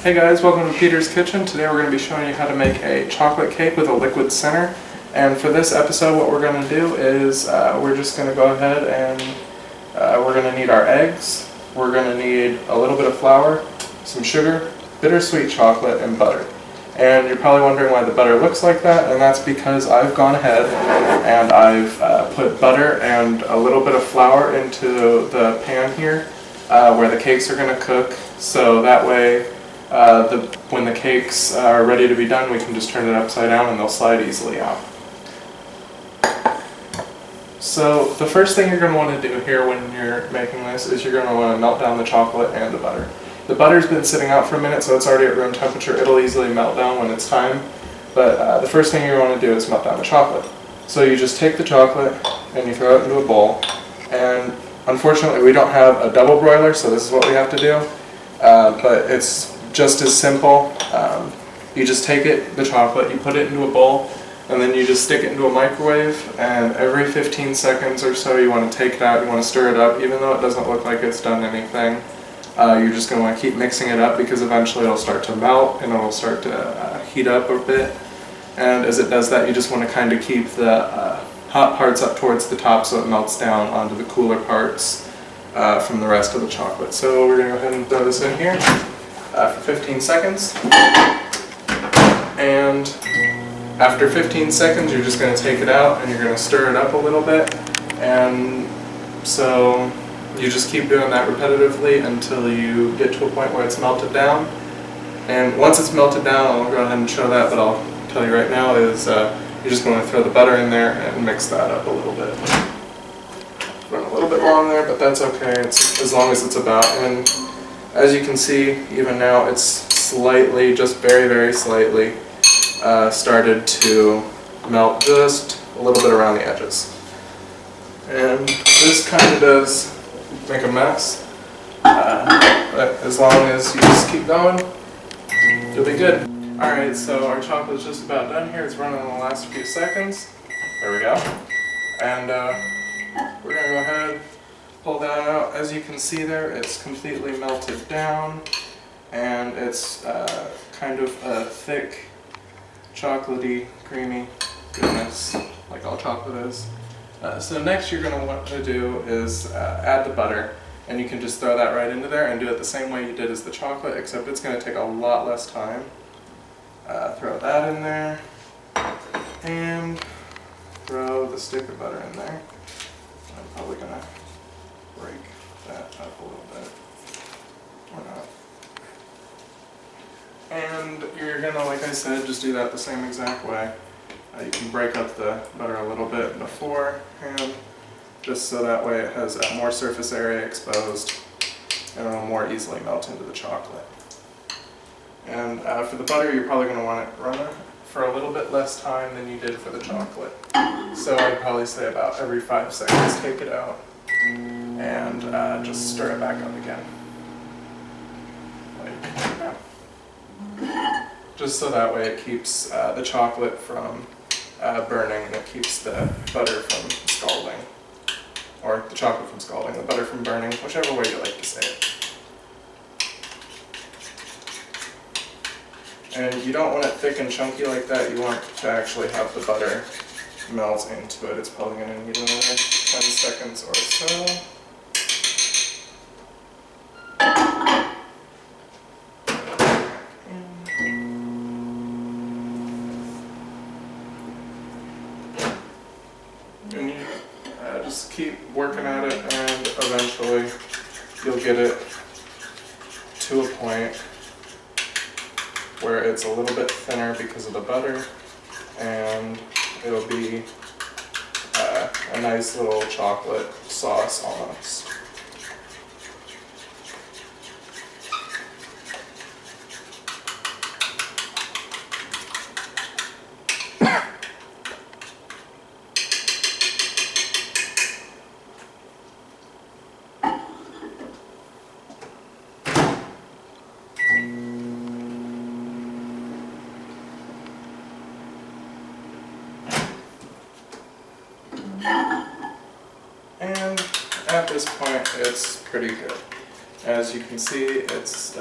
Hey guys, welcome to Peter's Kitchen. Today we're going to be showing you how to make a chocolate cake with a liquid center. And for this episode what we're going to do is we're just going to go ahead and we're going to need our eggs, we're going to need a little bit of flour, some sugar, bittersweet chocolate, and butter. And you're probably wondering why the butter looks like that, and that's because I've gone ahead and I've put butter and a little bit of flour into the pan here where the cakes are going to cook, so that way when the cakes are ready to be done, we can just turn it upside down and they'll slide easily out. So the first thing you're going to want to do here when you're making this is you're going to want to melt down the chocolate and the butter. The butter's been sitting out for a minute, so it's already at room temperature. It'll easily melt down when it's time, but the first thing you want to do is melt down the chocolate. So you just take the chocolate and you throw it into a bowl, and unfortunately we don't have a double broiler, so this is what we have to do, but it's just as simple. You just take the chocolate, you put it into a bowl, and then you just stick it into a microwave, and every 15 seconds or so you want to take it out, you want to stir it up, even though it doesn't look like it's done anything. You're just going to want to keep mixing it up because eventually it'll start to melt and it'll start to heat up a bit. And as it does that, you just want to kind of keep the hot parts up towards the top so it melts down onto the cooler parts from the rest of the chocolate. So we're going to go ahead and throw this in here for 15 seconds. And after 15 seconds, you're just going to take it out and you're going to stir it up a little bit. And so you just keep doing that repetitively until you get to a point where it's melted down. And once it's melted down, I'll go ahead and show that, but I'll tell you right now is you're just going to throw the butter in there and mix that up a little bit. Run a little bit long there, but that's okay, it's as long as it's about. And as you can see, even now it's slightly, just very, very slightly, started to melt just a little bit around the edges. And this kind of does make a mess, but as long as you just keep going, you'll be good. Alright, so our chocolate's just about done here. It's running in the last few seconds. There we go. And we're going to go ahead, pull that out. As you can see there, it's completely melted down, and it's kind of a thick, chocolatey, creamy goodness, like all chocolate is. So next you're going to want to do is add the butter, and you can just throw that right into there and do it the same way you did as the chocolate, except it's going to take a lot less time. Throw that in there, and throw the stick of butter in there. I'm probably going to break that up a little bit, or not. And you're going to, like I said, just do that the same exact way. You can break up the butter a little bit beforehand, just so that way it has more surface area exposed and it'll more easily melt into the chocolate. And for the butter, you're probably going to want it run for a little bit less time than you did for the chocolate. So I'd probably say about every 5 seconds take it out and just stir it back up again. Like that. Just so that way it keeps the chocolate from burning, and it keeps the butter from scalding. Or the chocolate from scalding, the butter from burning, whichever way you like to say it. And you don't want it thick and chunky like that, you want to actually have the butter melt into it. It's probably going to need another 10 seconds or so. And you just keep working at it, and eventually you'll get it to a point where it's a little bit thinner because of the butter, and it'll be a nice little chocolate sauce almost. And at this point, it's pretty good. As you can see, it's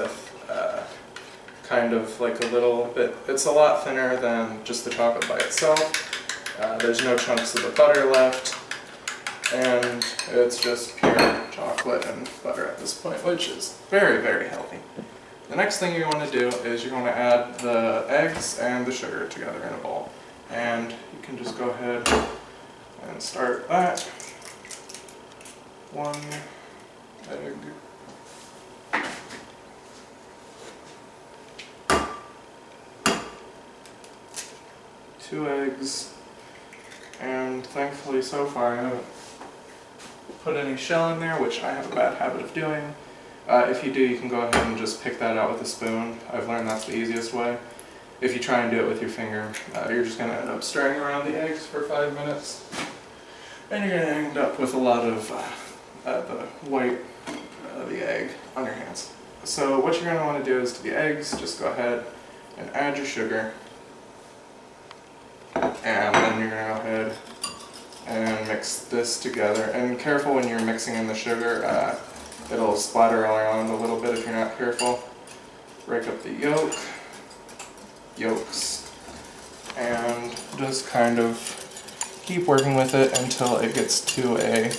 kind of like a little bit, it's a lot thinner than just the chocolate by itself. There's no chunks of the butter left, and it's just pure chocolate and butter at this point, which is very, very healthy. The next thing you want to do is you're going to add the eggs and the sugar together in a bowl. And you can just go ahead and start that. 1 egg. 2 eggs. And thankfully so far I haven't put any shell in there, which I have a bad habit of doing. If you do, you can go ahead and just pick that out with a spoon. I've learned that's the easiest way. If you try and do it with your finger, you're just going to end up stirring around the eggs for 5 minutes. And you're going to end up with a lot of the white of the egg on your hands. So what you're going to want to do is to the eggs, just go ahead and add your sugar. And then you're going to go ahead and mix this together. And careful when you're mixing in the sugar, it'll splatter around a little bit if you're not careful. Break up the yolks, and just kind of keep working with it until it gets to a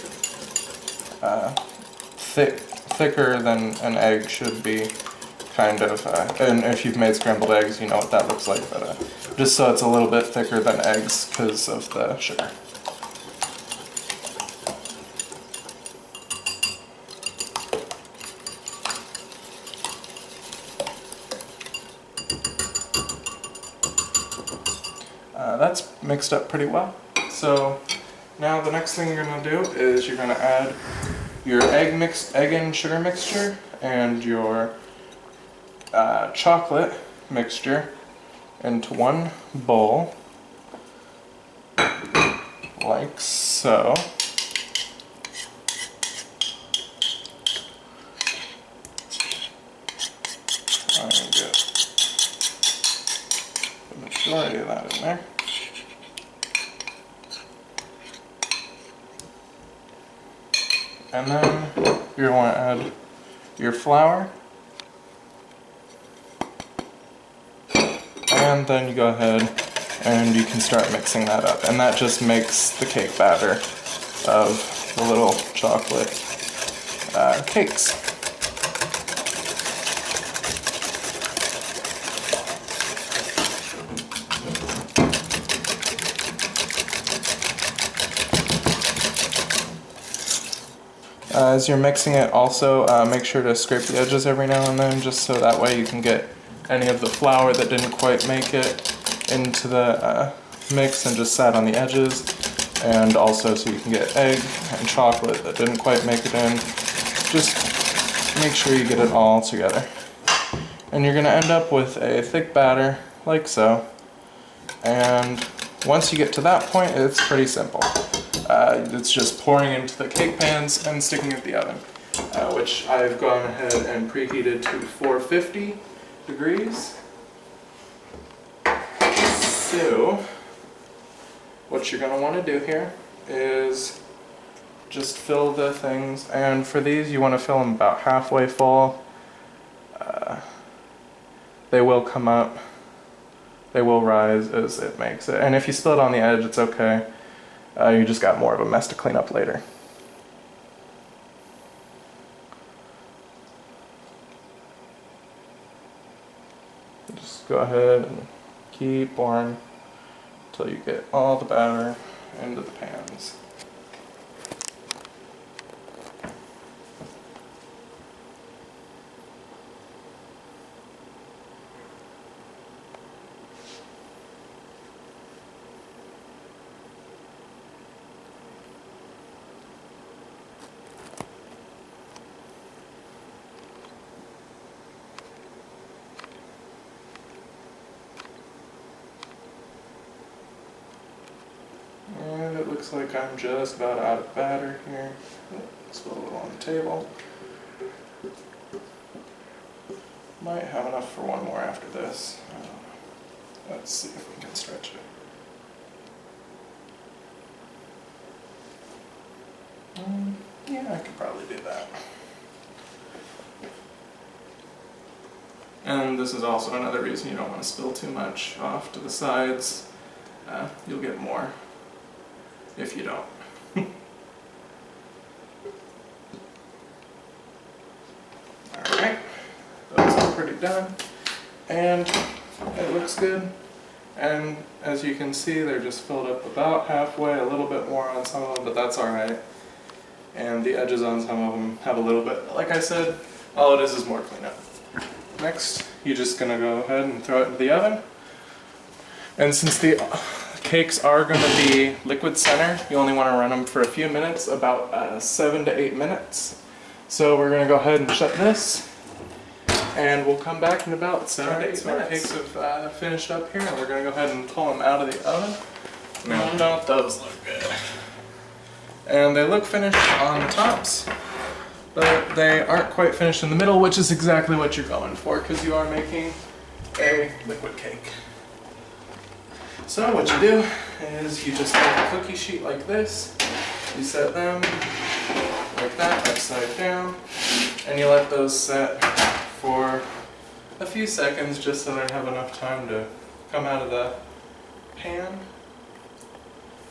thicker than an egg should be, kind of. And if you've made scrambled eggs, you know what that looks like, but just so it's a little bit thicker than eggs because of the sugar. That's mixed up pretty well. So now the next thing you're going to do is you're going to add your egg and sugar mixture and your chocolate mixture into one bowl, like so. I'm going to get the majority of that in there. And then you're going to add your flour, and then you go ahead and you can start mixing that up, and that just makes the cake batter of the little chocolate cakes. As you're mixing it, also make sure to scrape the edges every now and then, just so that way you can get any of the flour that didn't quite make it into the mix and just sat on the edges, and also so you can get egg and chocolate that didn't quite make it in. Just make sure you get it all together. And you're going to end up with a thick batter, like so. And once you get to that point, it's pretty simple. It's just pouring into the cake pans and sticking it in the oven, which I've gone ahead and preheated to 450 degrees. So, what you're going to want to do here is just fill the things, and for these you want to fill them about halfway full. They will come up, they will rise as it makes it, and if you spill it on the edge, it's okay. You just got more of a mess to clean up later. Just go ahead and keep pouring until you get all the batter into the pans. And it looks like I'm just about out of batter here. Spill a little on the table. Might have enough for one more after this. I don't know. Let's see if we can stretch it. Yeah, I could probably do that. And this is also another reason you don't want to spill too much off to the sides. You'll get more if you don't. Alright, those are pretty done. And it looks good. And as you can see, they're just filled up about halfway, a little bit more on some of them, but that's alright. And the edges on some of them have a little bit, like I said, all it is more cleanup. Next, you're just going to go ahead and throw it into the oven. And since the cakes are going to be liquid center, you only want to run them for a few minutes, about 7 to 8 minutes. So we're going to go ahead and shut this, and we'll come back in about 7 to 8 minutes. So our cakes have finished up here, and we're going to go ahead and pull them out of the oven. Now, don't those look good? And they look finished on the tops, but they aren't quite finished in the middle, which is exactly what you're going for, because you are making a liquid cake. So what you do is you just take a cookie sheet like this, you set them like that, upside down, and you let those set for a few seconds just so they have enough time to come out of the pan.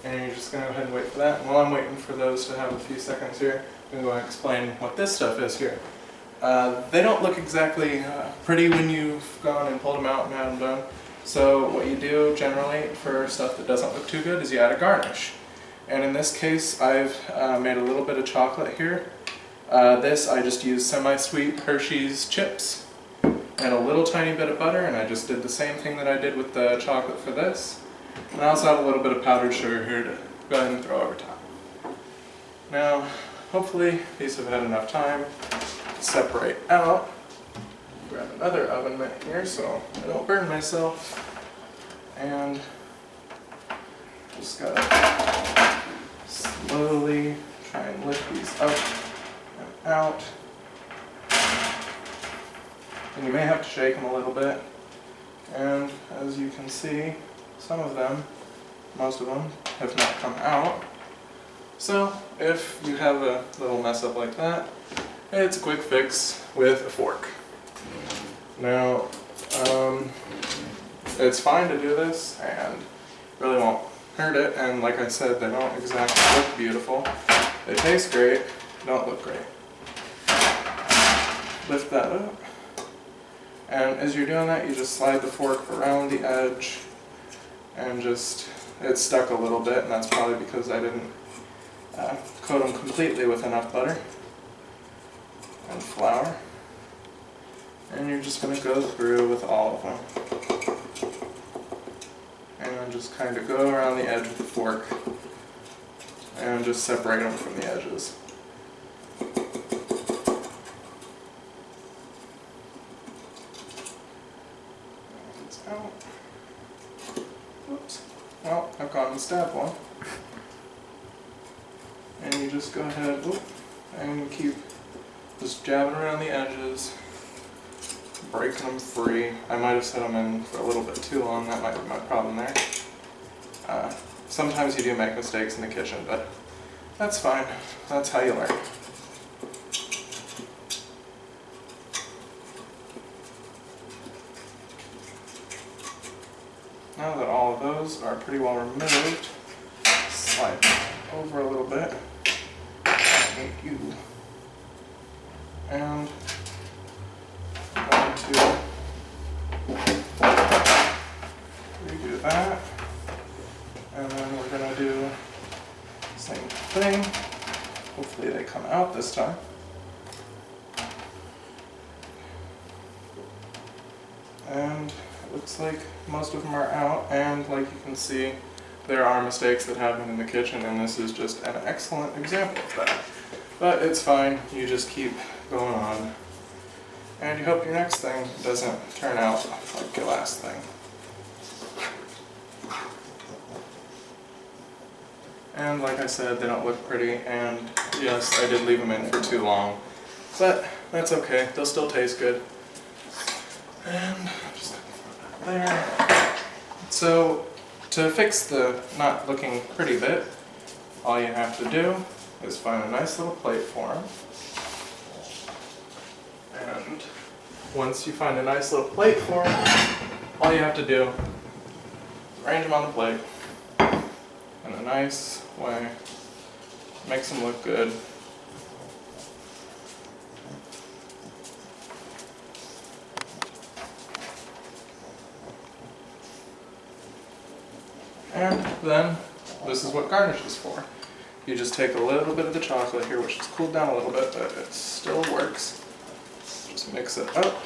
And you're just going to go ahead and wait for that. And while I'm waiting for those to have a few seconds here, I'm going to go ahead and explain what this stuff is here. They don't look exactly pretty when you've gone and pulled them out and had them done. So what you do generally for stuff that doesn't look too good is you add a garnish. And in this case, I've made a little bit of chocolate here. This I just used semi-sweet Hershey's chips and a little tiny bit of butter, and I just did the same thing that I did with the chocolate for this. And I also have a little bit of powdered sugar here to go ahead and throw over top. Now, hopefully these have had enough time to separate out. Grab another oven mitt here so I don't burn myself. And just gotta slowly try and lift these up and out. And you may have to shake them a little bit. And as you can see, some of them, most of them, have not come out. So if you have a little mess up like that, it's a quick fix with a fork. Now, it's fine to do this and really won't hurt it, and like I said, they don't exactly look beautiful. They taste great, don't look great. Lift that up, and as you're doing that, you just slide the fork around the edge, and just, it's stuck a little bit, and that's probably because I didn't coat them completely with enough butter and flour. And you're just going to go through with all of them. And just kind of go around the edge with the fork and just separate them from the edges. It's out. Oops. Well, I've gone and stabbed one. And you just go ahead and keep just jabbing around the edges, breaking them free. I might have set them in for a little bit too long, that might be my problem there. Sometimes you do make mistakes in the kitchen, but that's fine. That's how you learn. Now that all of those are pretty well removed, slide over a little bit. Thank you. And I'm going to redo that. And then we're going to do the same thing. Hopefully they come out this time. And it looks like most of them are out, and like you can see, there are mistakes that happen in the kitchen, and this is just an excellent example of that. But it's fine, you just keep going on. And you hope your next thing doesn't turn out like your last thing. And like I said, they don't look pretty, and yes, I did leave them in for too long. But that's okay, they'll still taste good. And just put that there. So to fix the not looking pretty bit, all you have to do is find a nice little plate for them. And once you find a nice little plate for them, all you have to do is arrange them on the plate in a nice way. Makes them look good. And then, this is what garnish is for. You just take a little bit of the chocolate here, which has cooled down a little bit, but it still works. Just mix it up.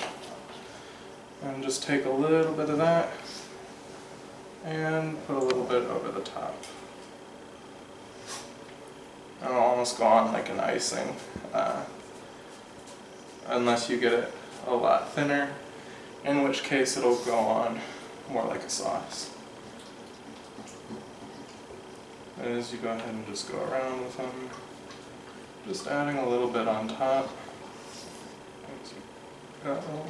And just take a little bit of that and put a little bit over the top. And it'll almost go on like an icing, unless you get it a lot thinner, in which case it'll go on more like a sauce. As you go ahead and just go around with them, just adding a little bit on top. As you go.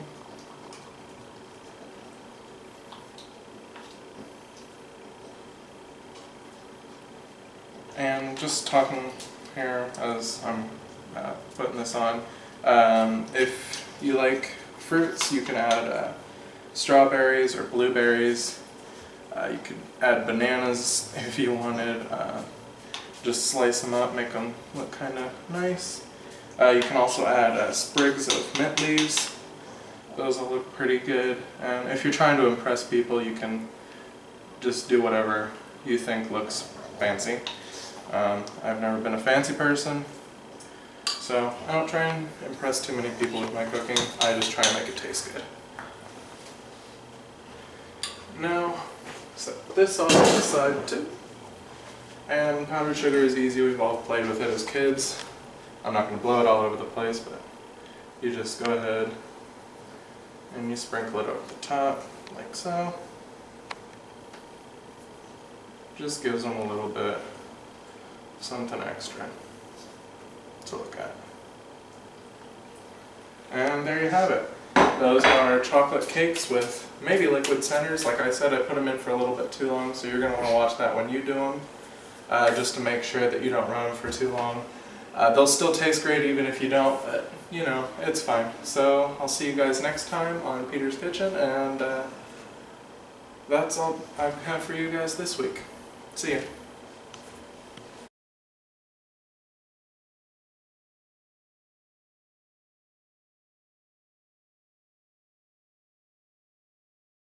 And just talking here as I'm putting this on, if you like fruits, you can add strawberries or blueberries. You could add bananas if you wanted. Just slice them up, make them look kind of nice. You can also add sprigs of mint leaves. Those will look pretty good. And if you're trying to impress people, you can just do whatever you think looks fancy. I've never been a fancy person, so I don't try and impress too many people with my cooking. I just try and make it taste good. Now, set this off to the side too. And powdered sugar is easy, we've all played with it as kids. I'm not going to blow it all over the place, but you just go ahead and you sprinkle it over the top, like so. Just gives them a little bit something extra to look at. And there you have it. Those are chocolate cakes with maybe liquid centers. Like I said, I put them in for a little bit too long, so you're going to want to watch that when you do them, just to make sure that you don't run them for too long. They'll still taste great even if you don't, but you know, it's fine. So I'll see you guys next time on Peter's Kitchen, and that's all I have for you guys this week. See ya.